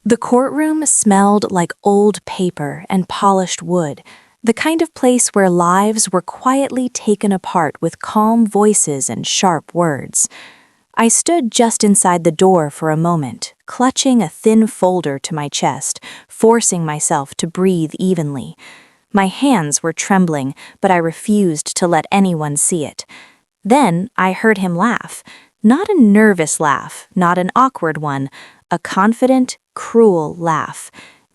The courtroom smelled like old paper and polished wood, the kind of place where lives were quietly taken apart with calm voices and sharp words. I stood just inside the door for a moment, clutching a thin folder to my chest, forcing myself to breathe evenly. My hands were trembling, but I refused to let anyone see it. Then I heard him laugh. Not a nervous laugh, not an awkward one, a confident, cruel laugh.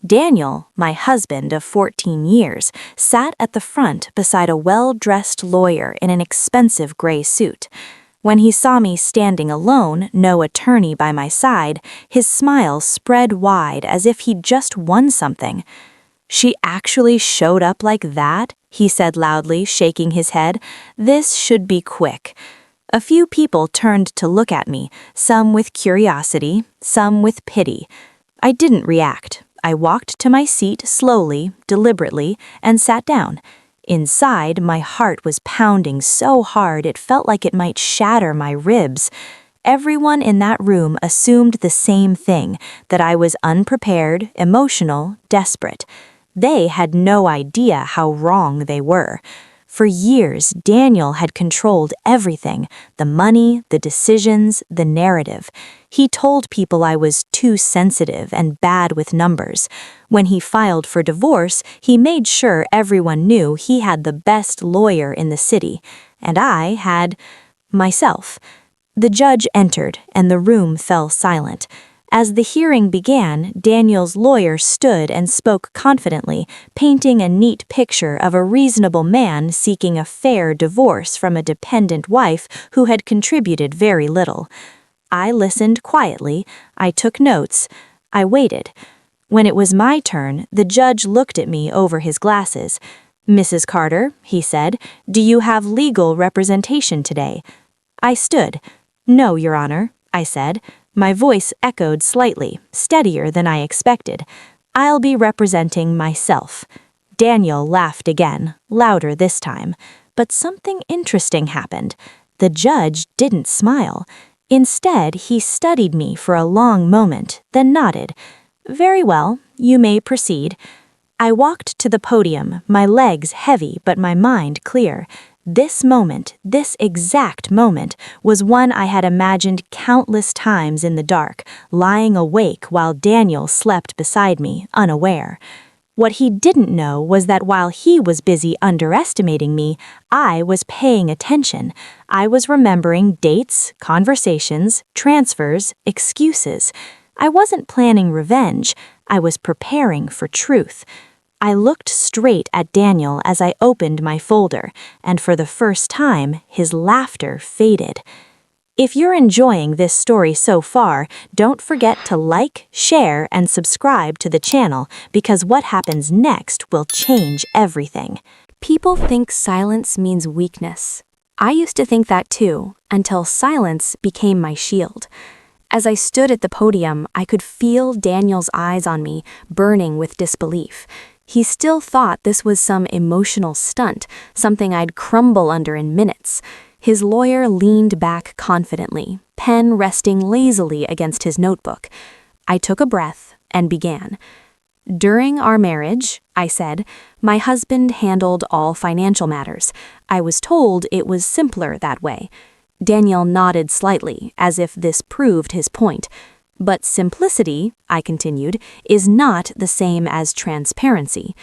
Daniel, my husband of 14 years, sat at the front beside a well-dressed lawyer in an expensive gray suit. When he saw me standing alone, no attorney by my side, his smile spread wide as if he'd just won something. "She actually showed up like that?" he said loudly, shaking his head. "This should be quick." A few people turned to look at me, some with curiosity, some with pity. I didn't react. I walked to my seat slowly, deliberately, and sat down. Inside, my heart was pounding so hard it felt like it might shatter my ribs. Everyone in that room assumed the same thing, that I was unprepared, emotional, desperate. They had no idea how wrong they were. For years, Daniel had controlled everything, the money, the decisions, the narrative. He told people I was too sensitive and bad with numbers. When he filed for divorce, he made sure everyone knew he had the best lawyer in the city, and I had myself. The judge entered, and the room fell silent. As the hearing began, Daniel's lawyer stood and spoke confidently, painting a neat picture of a reasonable man seeking a fair divorce from a dependent wife who had contributed very little. I listened quietly, I took notes, I waited. When it was my turn, the judge looked at me over his glasses. "Mrs. Carter," he said, "do you have legal representation today?" I stood. "No, Your Honor," I said. My voice echoed slightly, steadier than I expected. "I'll be representing myself." Daniel laughed again, louder this time. But something interesting happened. The judge didn't smile. Instead, he studied me for a long moment, then nodded. "Very well, you may proceed." I walked to the podium, my legs heavy but my mind clear. This moment, this exact moment, was one I had imagined countless times in the dark, lying awake while Daniel slept beside me, unaware. What he didn't know was that while he was busy underestimating me, I was paying attention. I was remembering dates, conversations, transfers, excuses. I wasn't planning revenge. I was preparing for truth. I looked straight at Daniel as I opened my folder, and for the first time, his laughter faded. If you're enjoying this story so far, don't forget to like, share, and subscribe to the channel because what happens next will change everything. People think silence means weakness. I used to think that too, until silence became my shield. As I stood at the podium, I could feel Daniel's eyes on me, burning with disbelief. He still thought this was some emotional stunt, something I'd crumble under in minutes. His lawyer leaned back confidently, pen resting lazily against his notebook. I took a breath and began. "During our marriage," I said, "my husband handled all financial matters. I was told it was simpler that way." Daniel nodded slightly, as if this proved his point. "But simplicity," I continued, "is not the same as transparency."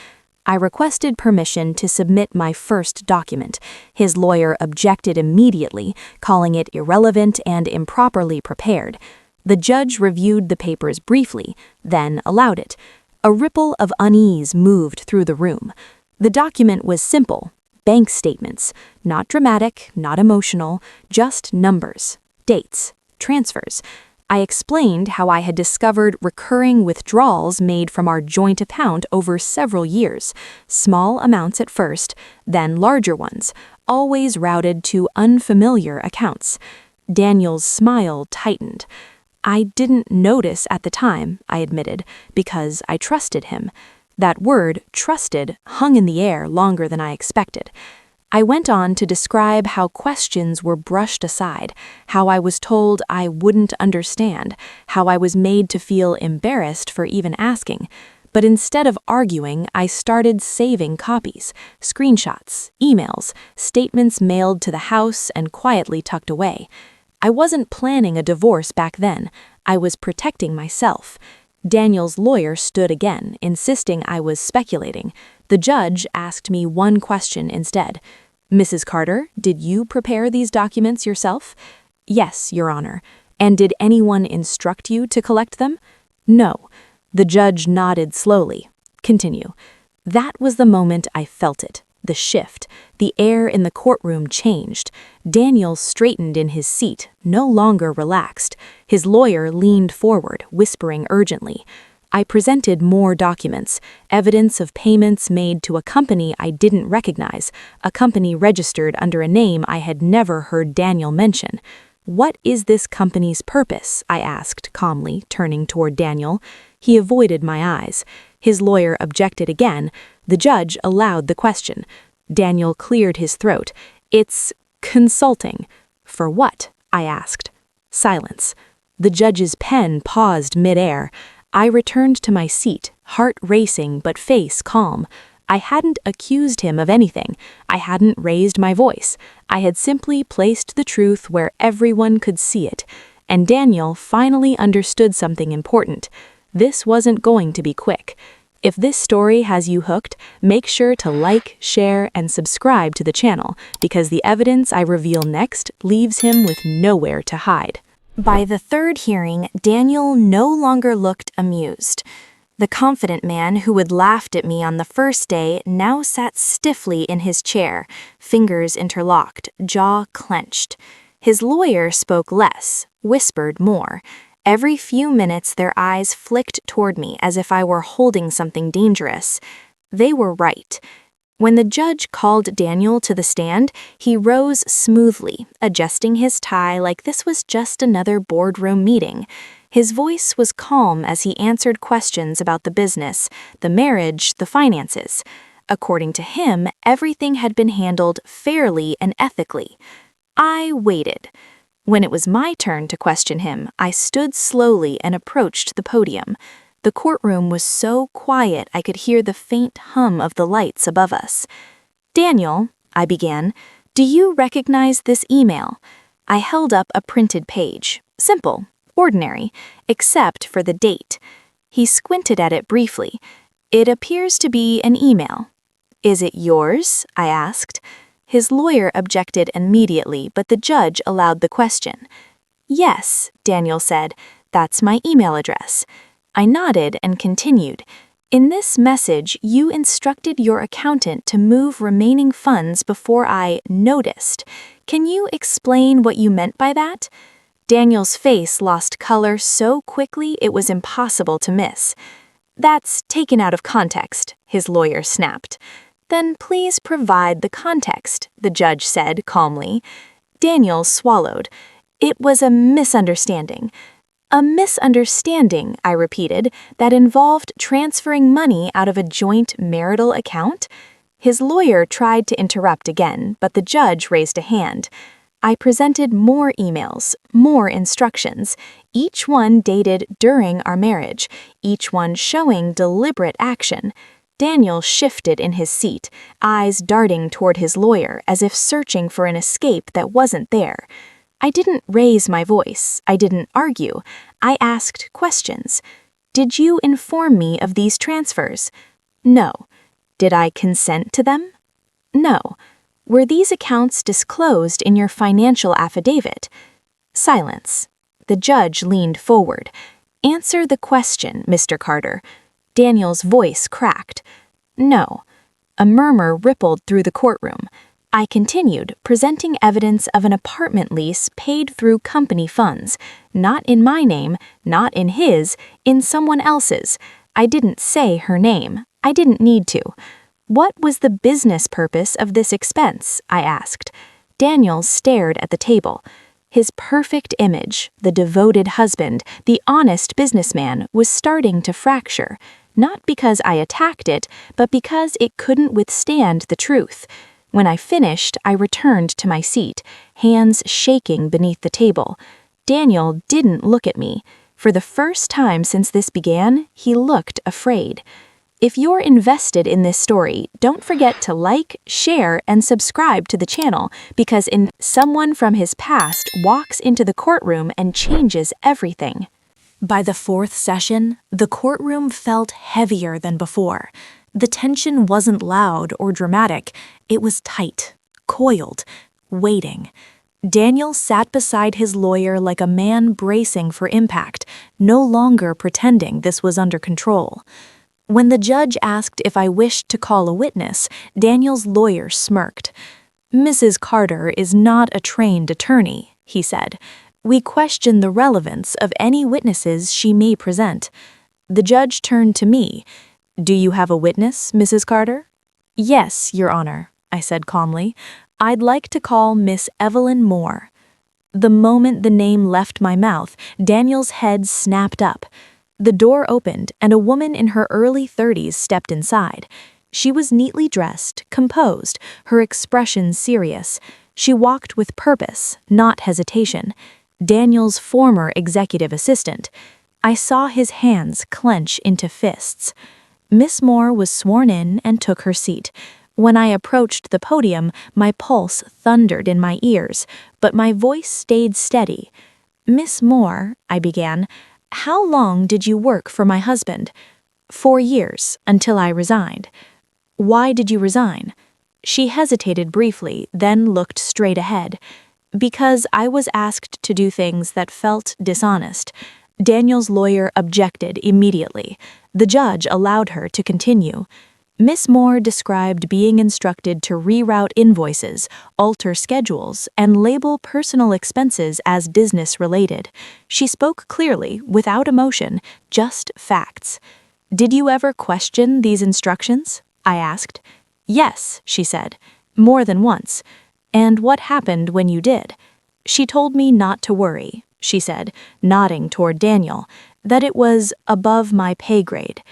I requested permission to submit my first document. His lawyer objected immediately, calling it irrelevant and improperly prepared. The judge reviewed the papers briefly, then allowed it. A ripple of unease moved through the room. The document was simple. Bank statements, not dramatic, not emotional, just numbers, dates, transfers. I explained how I had discovered recurring withdrawals made from our joint account over several years, small amounts at first, then larger ones, always routed to unfamiliar accounts. Daniel's smile tightened. "I didn't notice at the time," I admitted, "because I trusted him." That word, trusted, hung in the air longer than I expected. I went on to describe how questions were brushed aside, how I was told I wouldn't understand, how I was made to feel embarrassed for even asking. But instead of arguing, I started saving copies, screenshots, emails, statements mailed to the house and quietly tucked away. I wasn't planning a divorce back then. I was protecting myself. Daniel's lawyer stood again, insisting I was speculating. The judge asked me one question instead. "Mrs. Carter, did you prepare these documents yourself?" "Yes, Your Honor." "And did anyone instruct you to collect them?" "No." The judge nodded slowly. "Continue." That was the moment I felt it. The shift. The air in the courtroom changed. Daniel straightened in his seat, no longer relaxed. His lawyer leaned forward, whispering urgently. I presented more documents, evidence of payments made to a company I didn't recognize, a company registered under a name I had never heard Daniel mention. "What is this company's purpose?" I asked calmly, turning toward Daniel. He avoided my eyes. His lawyer objected again. The judge allowed the question. Daniel cleared his throat. "It's consulting." "For what?" I asked. Silence. The judge's pen paused midair. I returned to my seat, heart racing but face calm. I hadn't accused him of anything. I hadn't raised my voice. I had simply placed the truth where everyone could see it. And Daniel finally understood something important. This wasn't going to be quick. If this story has you hooked, make sure to like, share, and subscribe to the channel, because the evidence I reveal next leaves him with nowhere to hide. By the third hearing, Daniel no longer looked amused. The confident man who had laughed at me on the first day now sat stiffly in his chair, fingers interlocked, jaw clenched. His lawyer spoke less, whispered more. Every few minutes their eyes flicked toward me as if I were holding something dangerous. They were right. When the judge called Daniel to the stand, he rose smoothly, adjusting his tie like this was just another boardroom meeting. His voice was calm as he answered questions about the business, the marriage, the finances. According to him, everything had been handled fairly and ethically. I waited. When it was my turn to question him, I stood slowly and approached the podium. The courtroom was so quiet I could hear the faint hum of the lights above us. "Daniel," I began, "do you recognize this email?" I held up a printed page. Simple, ordinary, except for the date. He squinted at it briefly. "It appears to be an email." "Is it yours?" I asked. His lawyer objected immediately, but the judge allowed the question. "Yes," Daniel said, "that's my email address." I nodded and continued. "In this message, you instructed your accountant to move remaining funds before I noticed. Can you explain what you meant by that?" Daniel's face lost color so quickly it was impossible to miss. "That's taken out of context," his lawyer snapped. "Then please provide the context," the judge said calmly. Daniel swallowed. "It was a misunderstanding." "A misunderstanding," I repeated, "that involved transferring money out of a joint marital account?" His lawyer tried to interrupt again, but the judge raised a hand. I presented more emails, more instructions, each one dated during our marriage, each one showing deliberate action. Daniel shifted in his seat, eyes darting toward his lawyer as if searching for an escape that wasn't there. I didn't raise my voice. I didn't argue. I asked questions. "Did you inform me of these transfers?" "No." "Did I consent to them?" "No." "Were these accounts disclosed in your financial affidavit?" Silence. The judge leaned forward. "Answer the question, Mr. Carter." Daniel's voice cracked. "No." A murmur rippled through the courtroom. I continued, presenting evidence of an apartment lease paid through company funds, not in my name, not in his, in someone else's. I didn't say her name. I didn't need to. "What was the business purpose of this expense?" I asked. Daniel stared at the table. His perfect image, the devoted husband, the honest businessman, was starting to fracture, not because I attacked it, but because it couldn't withstand the truth. When I finished, I returned to my seat, hands shaking beneath the table. Daniel didn't look at me. For the first time since this began, he looked afraid. If you're invested in this story, don't forget to like, share, and subscribe to the channel because someone from his past walks into the courtroom and changes everything. By the fourth session, the courtroom felt heavier than before. The tension wasn't loud or dramatic. It was tight, coiled, waiting. Daniel sat beside his lawyer like a man bracing for impact, no longer pretending this was under control. When the judge asked if I wished to call a witness, Daniel's lawyer smirked. "Mrs. Carter is not a trained attorney," he said. "We question the relevance of any witnesses she may present." The judge turned to me. "Do you have a witness, Mrs. Carter?" "Yes, Your Honor," I said calmly. "I'd like to call Miss Evelyn Moore." The moment the name left my mouth, Daniel's head snapped up. The door opened, and a woman in her early 30s stepped inside. She was neatly dressed, composed, her expression serious. She walked with purpose, not hesitation. Daniel's former executive assistant. I saw his hands clench into fists. Miss Moore was sworn in and took her seat. When I approached the podium, my pulse thundered in my ears, but my voice stayed steady. "Miss Moore," I began, "how long did you work for my husband?" "4 years, until I resigned." "Why did you resign?" She hesitated briefly, then looked straight ahead. "Because I was asked to do things that felt dishonest." Daniel's lawyer objected immediately. The judge allowed her to continue. Miss Moore described being instructed to reroute invoices, alter schedules, and label personal expenses as business-related. She spoke clearly, without emotion, just facts. "Did you ever question these instructions?" I asked. "Yes," she said, "more than once." "And what happened when you did?" "She told me not to worry," she said, nodding toward Daniel, "that it was above my pay grade."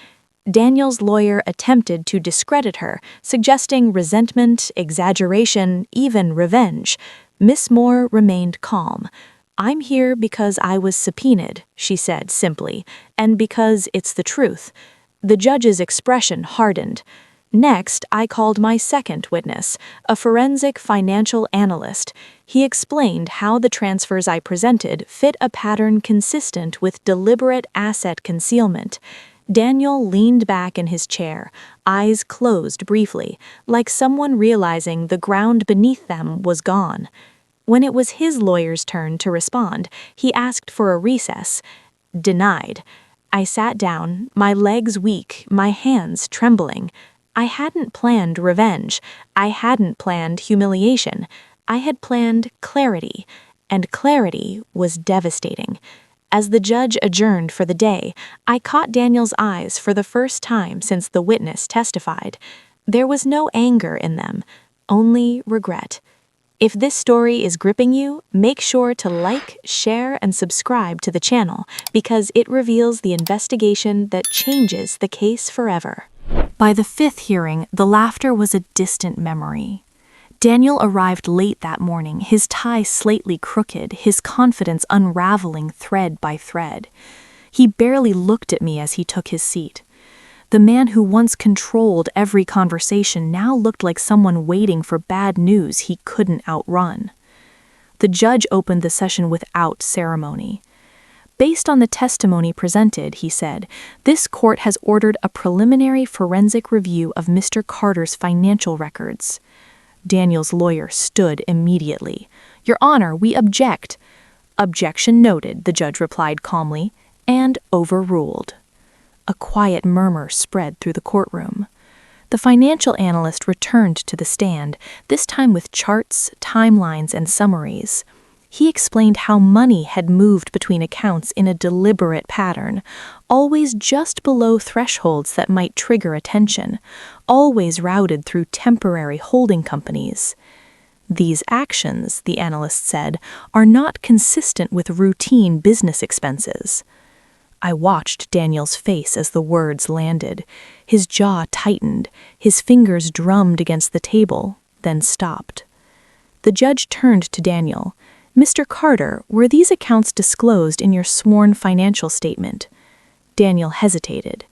Daniel's lawyer attempted to discredit her, suggesting resentment, exaggeration, even revenge. Miss Moore remained calm. "I'm here because I was subpoenaed," she said simply, "and because it's the truth." The judge's expression hardened. Next, I called my second witness, a forensic financial analyst. He explained how the transfers I presented fit a pattern consistent with deliberate asset concealment. Daniel leaned back in his chair, eyes closed briefly, like someone realizing the ground beneath them was gone. When it was his lawyer's turn to respond, he asked for a recess. Denied. I sat down, my legs weak, my hands trembling. I hadn't planned revenge. I hadn't planned humiliation. I had planned clarity, and clarity was devastating. As the judge adjourned for the day, I caught Daniel's eyes for the first time since the witness testified. There was no anger in them, only regret. If this story is gripping you, make sure to like, share, and subscribe to the channel because it reveals the investigation that changes the case forever. By the fifth hearing, the laughter was a distant memory. Daniel arrived late that morning, his tie slightly crooked, his confidence unraveling thread by thread. He barely looked at me as he took his seat. The man who once controlled every conversation now looked like someone waiting for bad news he couldn't outrun. The judge opened the session without ceremony. "Based on the testimony presented," he said, "this court has ordered a preliminary forensic review of Mr. Carter's financial records." Daniel's lawyer stood immediately. "Your Honor, we object." "Objection noted," the judge replied calmly, and overruled. A quiet murmur spread through the courtroom. The financial analyst returned to the stand, this time with charts, timelines, and summaries. He explained how money had moved between accounts in a deliberate pattern, always just below thresholds that might trigger attention, always routed through temporary holding companies. "These actions," the analyst said, "are not consistent with routine business expenses." I watched Daniel's face as the words landed. His jaw tightened, his fingers drummed against the table, then stopped. The judge turned to Daniel. "Mr. Carter, were these accounts disclosed in your sworn financial statement?" Daniel hesitated.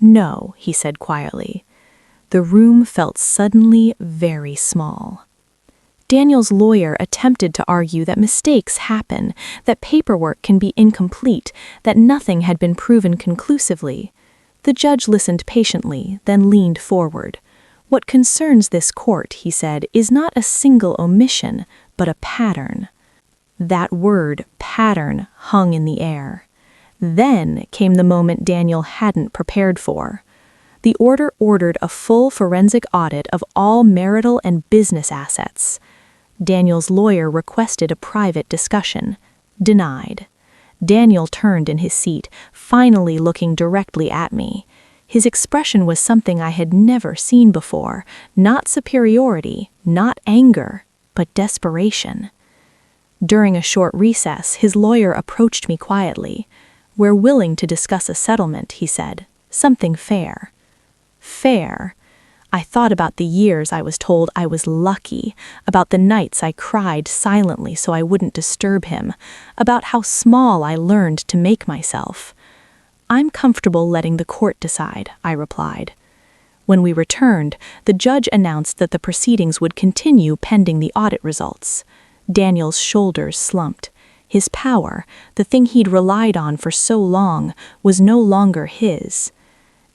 "No," he said quietly. The room felt suddenly very small. Daniel's lawyer attempted to argue that mistakes happen, that paperwork can be incomplete, that nothing had been proven conclusively. The judge listened patiently, then leaned forward. "What concerns this court," he said, "is not a single omission, but a pattern." That word, pattern, hung in the air. Then came the moment Daniel hadn't prepared for. The order ordered a full forensic audit of all marital and business assets. Daniel's lawyer requested a private discussion. Denied. Daniel turned in his seat, finally looking directly at me. His expression was something I had never seen before, not superiority, not anger, but desperation. During a short recess, his lawyer approached me quietly. "We're willing to discuss a settlement," he said. "Something fair." Fair. I thought about the years I was told I was lucky, about the nights I cried silently so I wouldn't disturb him, about how small I learned to make myself. "I'm comfortable letting the court decide," I replied. When we returned, the judge announced that the proceedings would continue pending the audit results. Daniel's shoulders slumped. His power, the thing he'd relied on for so long, was no longer his.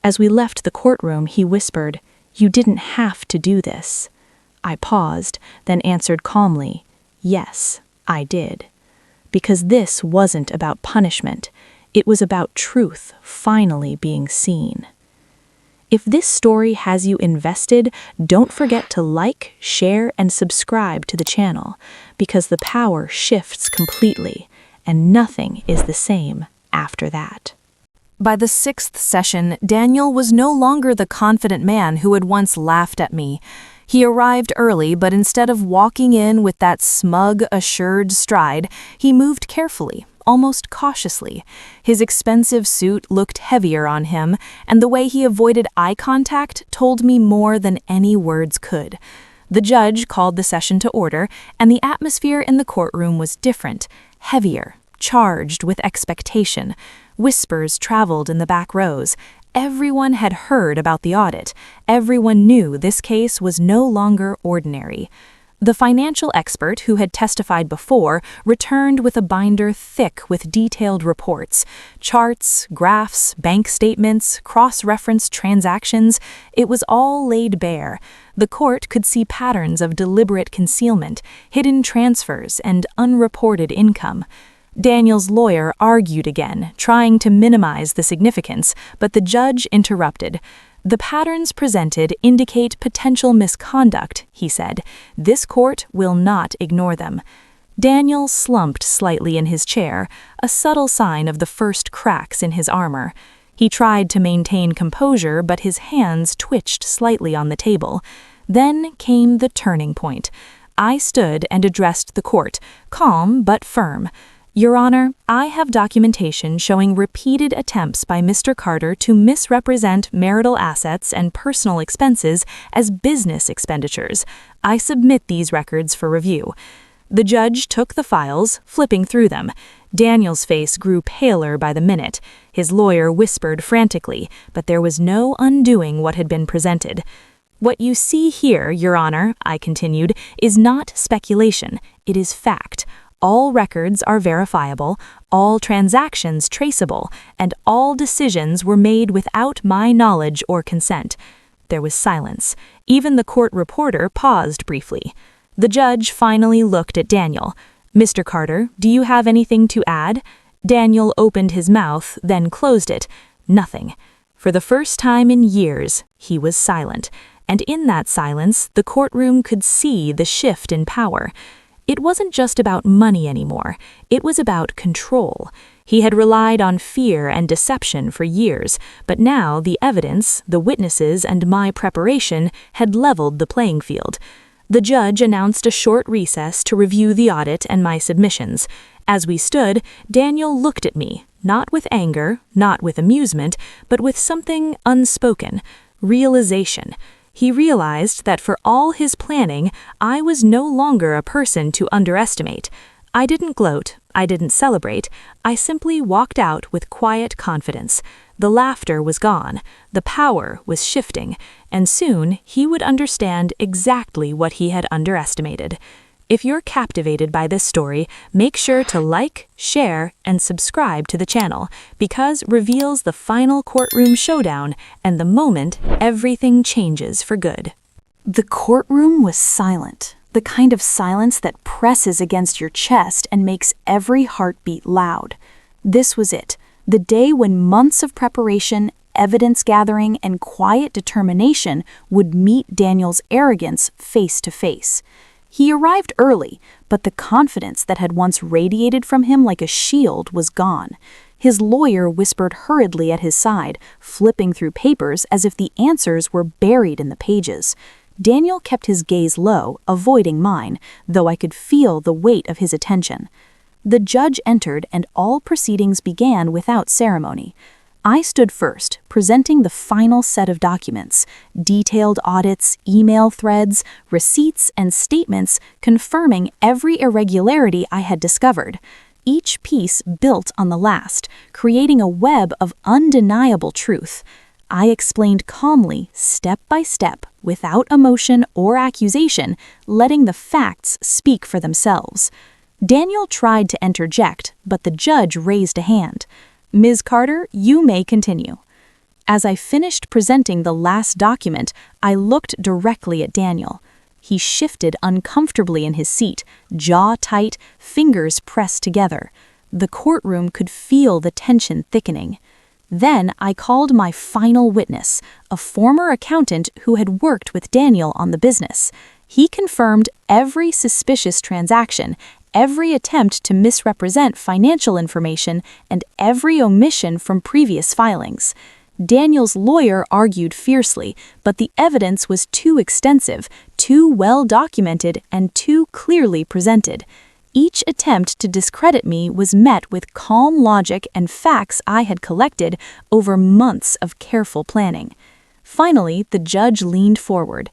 As we left the courtroom, he whispered, "You didn't have to do this." I paused, then answered calmly, "Yes, I did." Because this wasn't about punishment. It was about truth finally being seen. If this story has you invested, don't forget to like, share, and subscribe to the channel, because the power shifts completely, and nothing is the same after that. By the 6th session, Daniel was no longer the confident man who had once laughed at me. He arrived early, but instead of walking in with that smug, assured stride, he moved carefully, almost cautiously. His expensive suit looked heavier on him, and the way he avoided eye contact told me more than any words could. The judge called the session to order, and the atmosphere in the courtroom was different, heavier, charged with expectation. Whispers traveled in the back rows. Everyone had heard about the audit. Everyone knew this case was no longer ordinary. The financial expert who had testified before returned with a binder thick with detailed reports, charts, graphs, bank statements, cross-referenced transactions. It was all laid bare. The court could see patterns of deliberate concealment, hidden transfers, and unreported income. Daniel's lawyer argued again, trying to minimize the significance, but the judge interrupted. "The patterns presented indicate potential misconduct," he said. "This court will not ignore them." Daniel slumped slightly in his chair, a subtle sign of the first cracks in his armor. He tried to maintain composure, but his hands twitched slightly on the table. Then came the turning point. I stood and addressed the court, calm but firm. "Your Honor, I have documentation showing repeated attempts by Mr. Carter to misrepresent marital assets and personal expenses as business expenditures. I submit these records for review." The judge took the files, flipping through them. Daniel's face grew paler by the minute. His lawyer whispered frantically, but there was no undoing what had been presented. "What you see here, Your Honor," I continued, "is not speculation. It is fact. All records are verifiable, all transactions traceable, and all decisions were made without my knowledge or consent." There was silence. Even the court reporter paused briefly. The judge finally looked at Daniel. "Mr. Carter, do you have anything to add?" Daniel opened his mouth, then closed it. Nothing. For the first time in years, he was silent. And in that silence, the courtroom could see the shift in power. It wasn't just about money anymore. It was about control. He had relied on fear and deception for years, but now the evidence, the witnesses, and my preparation had leveled the playing field. The judge announced a short recess to review the audit and my submissions. As we stood, Daniel looked at me, not with anger, not with amusement, but with something unspoken, realization. He realized that for all his planning, I was no longer a person to underestimate. I didn't gloat, I didn't celebrate, I simply walked out with quiet confidence. The laughter was gone, the power was shifting, and soon he would understand exactly what he had underestimated. If you're captivated by this story, make sure to like, share, and subscribe to the channel, because reveals the final courtroom showdown and the moment everything changes for good. The courtroom was silent, the kind of silence that presses against your chest and makes every heartbeat loud. This was it, the day when months of preparation, evidence gathering, and quiet determination would meet Daniel's arrogance face to face. He arrived early, but the confidence that had once radiated from him like a shield was gone. His lawyer whispered hurriedly at his side, flipping through papers as if the answers were buried in the pages. Daniel kept his gaze low, avoiding mine, though I could feel the weight of his attention. The judge entered, and all proceedings began without ceremony. I stood first, presenting the final set of documents, detailed audits, email threads, receipts, and statements confirming every irregularity I had discovered. Each piece built on the last, creating a web of undeniable truth. I explained calmly, step by step, without emotion or accusation, letting the facts speak for themselves. Daniel tried to interject, but the judge raised a hand. "Ms. Carter, you may continue." As I finished presenting the last document, I looked directly at Daniel. He shifted uncomfortably in his seat, jaw tight, fingers pressed together. The courtroom could feel the tension thickening. Then I called my final witness, a former accountant who had worked with Daniel on the business. He confirmed every suspicious transaction, every attempt to misrepresent financial information, and every omission from previous filings. Daniel's lawyer argued fiercely, but the evidence was too extensive, too well documented, and too clearly presented. Each attempt to discredit me was met with calm logic and facts I had collected over months of careful planning. Finally, the judge leaned forward.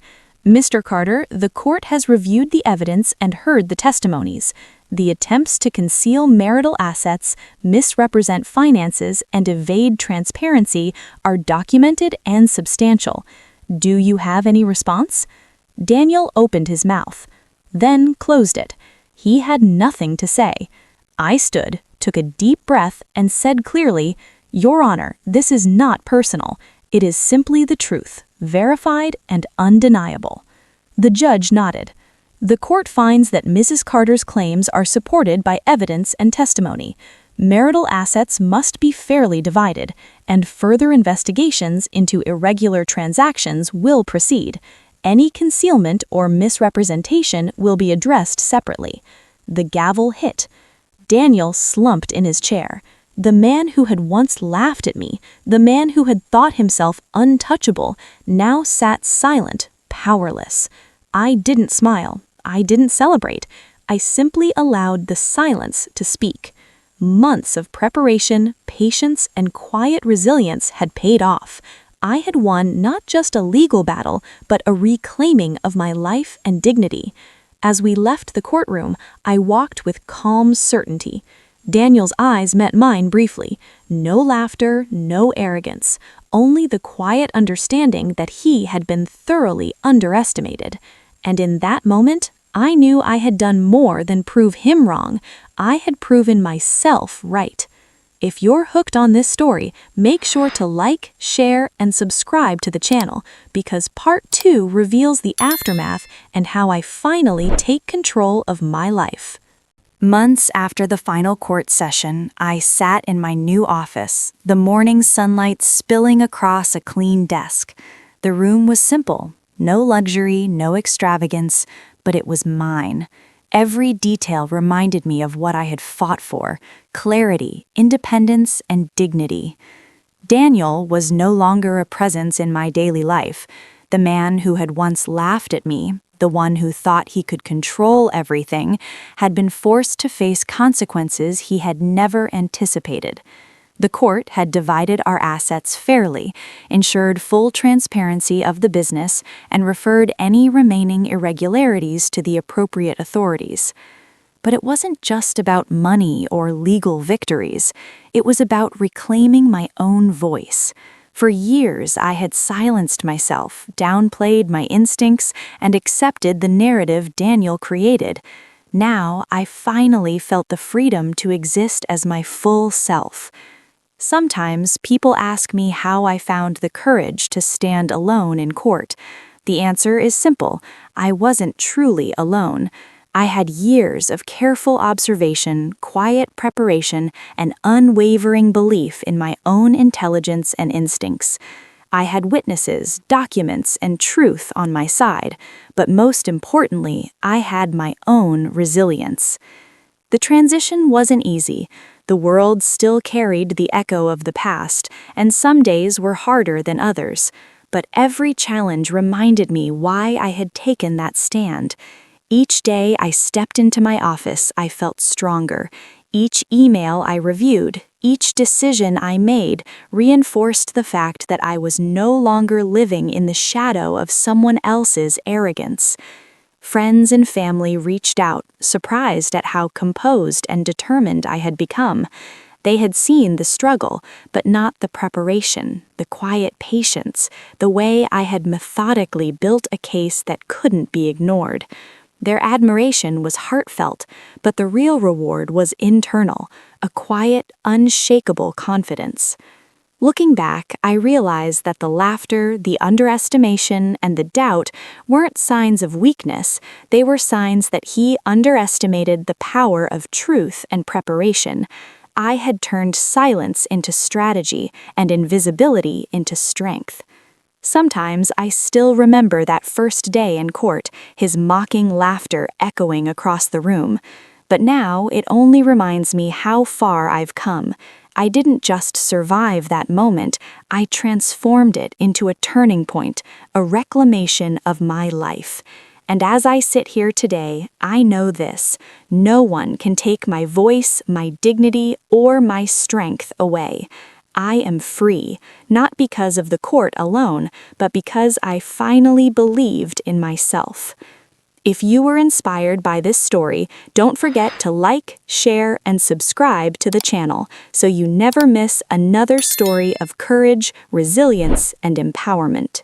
"Mr. Carter, the court has reviewed the evidence and heard the testimonies. The attempts to conceal marital assets, misrepresent finances, and evade transparency are documented and substantial. Do you have any response?" Daniel opened his mouth, then closed it. He had nothing to say. I stood, took a deep breath, and said clearly, "Your Honor, this is not personal. It is simply the truth, verified and undeniable." The judge nodded. "The court finds that Mrs. Carter's claims are supported by evidence and testimony. Marital assets must be fairly divided, and further investigations into irregular transactions will proceed. Any concealment or misrepresentation will be addressed separately." The gavel hit. Daniel slumped in his chair. The man who had once laughed at me, the man who had thought himself untouchable, now sat silent, powerless. I didn't smile. I didn't celebrate. I simply allowed the silence to speak. Months of preparation, patience, and quiet resilience had paid off. I had won not just a legal battle, but a reclaiming of my life and dignity. As we left the courtroom, I walked with calm certainty. Daniel's eyes met mine briefly. No laughter, no arrogance, only the quiet understanding that he had been thoroughly underestimated. And in that moment, I knew I had done more than prove him wrong. I had proven myself right. If you're hooked on this story, make sure to like, share, and subscribe to the channel, because Part 2 reveals the aftermath and how I finally take control of my life. Months after the final court session, I sat in my new office, the morning sunlight spilling across a clean desk. The room was simple, no luxury, no extravagance, but it was mine. Every detail reminded me of what I had fought for: clarity, independence, and dignity. Daniel was no longer a presence in my daily life. The man who had once laughed at me, the one who thought he could control everything, had been forced to face consequences he had never anticipated. The court had divided our assets fairly, ensured full transparency of the business, and referred any remaining irregularities to the appropriate authorities. But it wasn't just about money or legal victories. It was about reclaiming my own voice. For years, I had silenced myself, downplayed my instincts, and accepted the narrative Daniel created. Now, I finally felt the freedom to exist as my full self. Sometimes people ask me how I found the courage to stand alone in court. The answer is simple: I wasn't truly alone. I had years of careful observation, quiet preparation, and unwavering belief in my own intelligence and instincts. I had witnesses, documents, and truth on my side, but most importantly, I had my own resilience. The transition wasn't easy. The world still carried the echo of the past, and some days were harder than others. But every challenge reminded me why I had taken that stand. Each day I stepped into my office, I felt stronger. Each email I reviewed, each decision I made reinforced the fact that I was no longer living in the shadow of someone else's arrogance. Friends and family reached out, surprised at how composed and determined I had become. They had seen the struggle, but not the preparation, the quiet patience, the way I had methodically built a case that couldn't be ignored. Their admiration was heartfelt, but the real reward was internal, a quiet, unshakable confidence. Looking back, I realized that the laughter, the underestimation, and the doubt weren't signs of weakness. They were signs that he underestimated the power of truth and preparation. I had turned silence into strategy and invisibility into strength. Sometimes I still remember that first day in court, his mocking laughter echoing across the room. But now it only reminds me how far I've come. I didn't just survive that moment, I transformed it into a turning point, a reclamation of my life. And as I sit here today, I know this: no one can take my voice, my dignity, or my strength away. I am free, not because of the court alone, but because I finally believed in myself. If you were inspired by this story, don't forget to like, share, and subscribe to the channel so you never miss another story of courage, resilience, and empowerment.